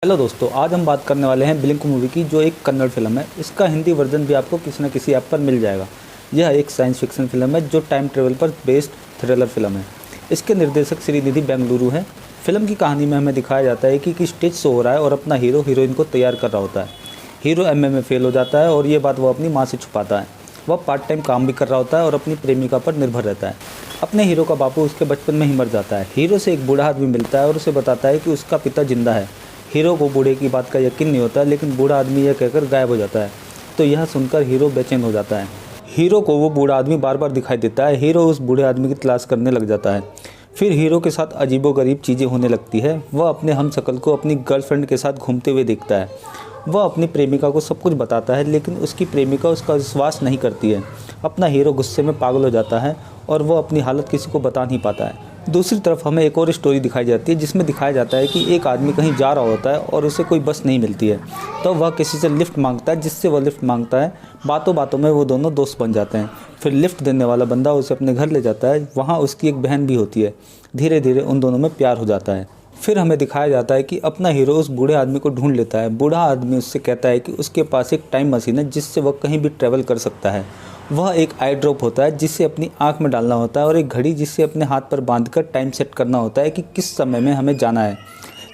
Hello दोस्तों, आज हम बात करने वाले हैं ब्लिंक मूवी की, जो एक कन्नड़ फिल्म है। इसका हिंदी वर्जन भी आपको किसी न किसी ऐप पर मिल जाएगा। यह एक साइंस फिक्शन फिल्म है जो टाइम ट्रेवल पर बेस्ड थ्रिलर फिल्म है। इसके निर्देशक श्रीनिधि बेंगलुरु हैं। फिल्म की कहानी में हमें दिखाया जाता है कि स्टेज शो हो रहा है और अपना हीरो हीरोइन को तैयार कर रहा होता है। हीरो एमए में फेल हो जाता है और ये बात वो अपनी माँ से छुपाता है। वह पार्ट टाइम काम भी कर रहा होता है और अपनी प्रेमिका पर निर्भर रहता है। अपने हीरो का बापू उसके बचपन में ही मर जाता है। हीरो से एक बूढ़ा आदमी मिलता है और उसे बताता है कि उसका पिता जिंदा है। हीरो को बूढ़े की बात का यकीन नहीं होता, लेकिन बूढ़ा आदमी यह कहकर गायब हो जाता है। तो यह सुनकर हीरो बेचैन हो जाता है। हीरो को वो बूढ़ा आदमी बार बार दिखाई देता है। हीरो उस बूढ़े आदमी की तलाश करने लग जाता है। फिर हीरो के साथ अजीबोगरीब चीज़ें होने लगती है। वह अपने हमशक्ल को अपनी गर्लफ्रेंड के साथ घूमते हुए देखता है। वह अपनी प्रेमिका को सब कुछ बताता है, लेकिन उसकी प्रेमिका उसका विश्वास नहीं करती है। अपना हीरो गुस्से में पागल हो जाता है और वह अपनी हालत किसी को बता नहीं पाता है। दूसरी तरफ हमें एक और स्टोरी दिखाई जाती है, जिसमें दिखाया जाता है कि एक आदमी कहीं जा रहा होता है और उसे कोई बस नहीं मिलती है। तो वह किसी से लिफ्ट मांगता है, जिससे वह लिफ्ट मांगता है। बातों बातों में वो दोनों दोस्त बन जाते हैं। फिर लिफ्ट देने वाला बंदा उसे अपने घर ले जाता है। वहाँ उसकी एक बहन भी होती है। धीरे धीरे उन दोनों में प्यार हो जाता है। फिर हमें दिखाया जाता है कि अपना हीरो उस बूढ़े आदमी को ढूंढ लेता है। बूढ़ा आदमी उससे कहता है कि उसके पास एक टाइम मशीन है, जिससे वह कहीं भी ट्रैवल कर सकता है। वह एक आई ड्रॉप होता है, जिसे अपनी आंख में डालना होता है, और एक घड़ी, जिसे अपने हाथ पर बांधकर टाइम सेट करना होता है कि किस समय में हमें जाना है।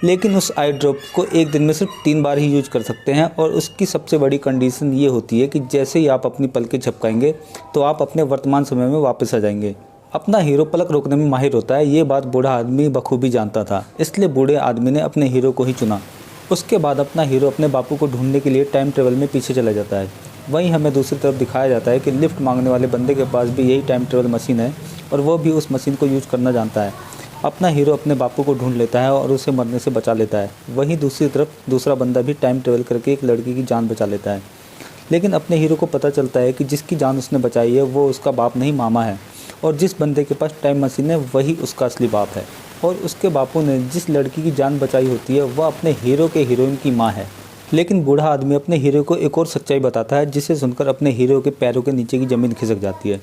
लेकिन उस आई ड्रॉप को एक दिन में सिर्फ 3 बार ही यूज कर सकते हैं, और उसकी सबसे बड़ी कंडीशन ये होती है कि जैसे ही आप अपनी पलकें झपकाएंगे तो आप अपने वर्तमान समय में वापस आ जाएंगे। अपना हीरो पलक रोकने में माहिर होता है। ये बात बूढ़ा आदमी बखूबी जानता था, इसलिए बूढ़े आदमी ने अपने हीरो को ही चुना। उसके बाद अपना हीरो अपने बापू को ढूंढने के लिए टाइम ट्रेवल में पीछे चला जाता है। वहीं हमें दूसरी तरफ दिखाया जाता है कि लिफ्ट मांगने वाले बंदे के पास भी यही टाइम ट्रेवल मशीन है, और वह भी उस मशीन को यूज़ करना जानता है। अपना हीरो अपने बापू को ढूंढ लेता है और उसे मरने से बचा लेता है। वहीं दूसरी तरफ दूसरा बंदा भी टाइम ट्रेवल करके एक लड़की की जान बचा लेता है। लेकिन अपने हीरो को पता चलता है कि जिसकी जान उसने बचाई है वो उसका बाप नहीं, मामा है, और जिस बंदे के पास टाइम मशीन है वही उसका असली बाप है। और उसके बापू ने जिस लड़की की जान बचाई होती है वह अपने हीरो के हीरोइन की माँ है। लेकिन बूढ़ा आदमी अपने हीरो को एक और सच्चाई बताता है, जिसे सुनकर अपने हीरो के पैरों के नीचे की ज़मीन खिसक जाती है।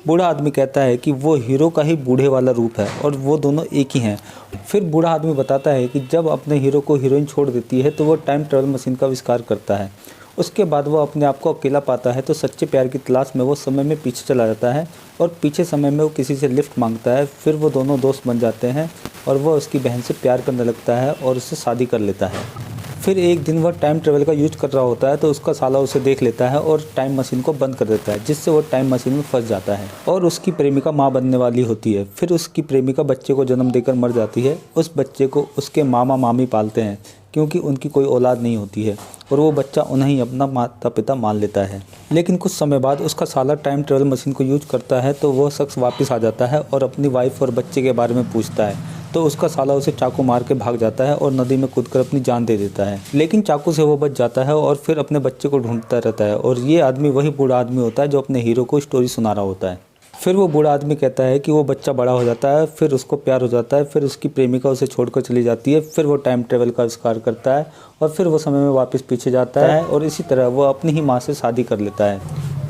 बूढ़ा आदमी कहता है कि वो हीरो का ही बूढ़े वाला रूप है और वो दोनों एक ही हैं। फिर बूढ़ा आदमी बताता है कि जब अपने हीरो को हीरोइन छोड़ देती है तो वो टाइम ट्रेवल मशीन का आविष्कार करता है। उसके बाद वो अपने आप को अकेला पाता है, तो सच्चे प्यार की तलाश में वो समय में पीछे चला जाता है और पीछे समय में वो किसी से लिफ्ट मांगता है। फिर वो दोनों दोस्त बन जाते हैं और वह उसकी बहन से प्यार करने लगता है और उससे शादी कर लेता है। फिर एक दिन वह टाइम ट्रेवल का यूज कर रहा होता है, तो उसका साला उसे देख लेता है और टाइम मशीन को बंद कर देता है, जिससे वो टाइम मशीन में फंस जाता है और उसकी प्रेमिका माँ बनने वाली होती है। फिर उसकी प्रेमिका बच्चे को जन्म देकर मर जाती है। उस बच्चे को उसके मामा मामी पालते हैं, क्योंकि उनकी कोई औलाद नहीं होती है, और वो बच्चा उन्हें ही अपना माता पिता मान लेता है। लेकिन कुछ समय बाद उसका साला टाइम ट्रेवल मशीन को यूज करता है, तो वह शख्स वापस आ जाता है और अपनी वाइफ और बच्चे के बारे में पूछता है। तो उसका साला उसे चाकू मार के भाग जाता है और नदी में कूदकर अपनी जान दे देता है। लेकिन चाकू से वो बच जाता है और फिर अपने बच्चे को ढूंढता रहता है, और ये आदमी वही बूढ़ा आदमी होता है जो अपने हीरो को स्टोरी सुना रहा होता है। फिर वो बूढ़ा आदमी कहता है कि वो बच्चा बड़ा हो जाता है, फिर उसको प्यार हो जाता है, फिर उसकी प्रेमिका उसे छोड़कर चली जाती है। फिर वो टाइम ट्रेवल का आविष्कार करता है और फिर वो समय में वापस पीछे जाता है, और इसी तरह वो अपनी ही माँ से शादी कर लेता है।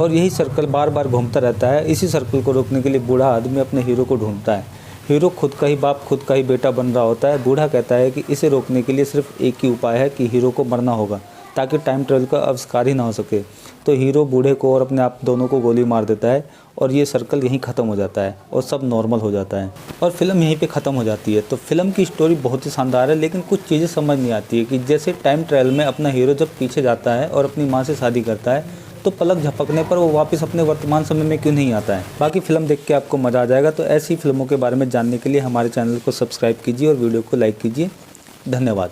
और यही सर्कल बार बार घूमता रहता है। इसी सर्कल को रोकने के लिए बूढ़ा आदमी अपने हीरो को ढूंढता है। हीरो खुद का ही बाप, खुद का ही बेटा बन रहा होता है। बूढ़ा कहता है कि इसे रोकने के लिए सिर्फ एक ही उपाय है कि हीरो को मरना होगा, ताकि टाइम ट्रेवल का आविष्कार ही ना हो सके। तो हीरो बूढ़े को और अपने आप दोनों को गोली मार देता है, और ये सर्कल यहीं ख़त्म हो जाता है और सब नॉर्मल हो जाता है, और फिल्म यहीं पे ख़त्म हो जाती है। तो फिल्म की स्टोरी बहुत ही शानदार है, लेकिन कुछ चीज़ें समझ नहीं आती है कि जैसे टाइम ट्रेवल में अपना हीरो जब पीछे जाता है और अपनी माँ से शादी करता है, तो पलक झपकने पर वो वापस अपने वर्तमान समय में क्यों नहीं आता है। बाकी फिल्म देख के आपको मज़ा आ जाएगा। तो ऐसी फिल्मों के बारे में जानने के लिए हमारे चैनल को सब्सक्राइब कीजिए और वीडियो को लाइक कीजिए। धन्यवाद।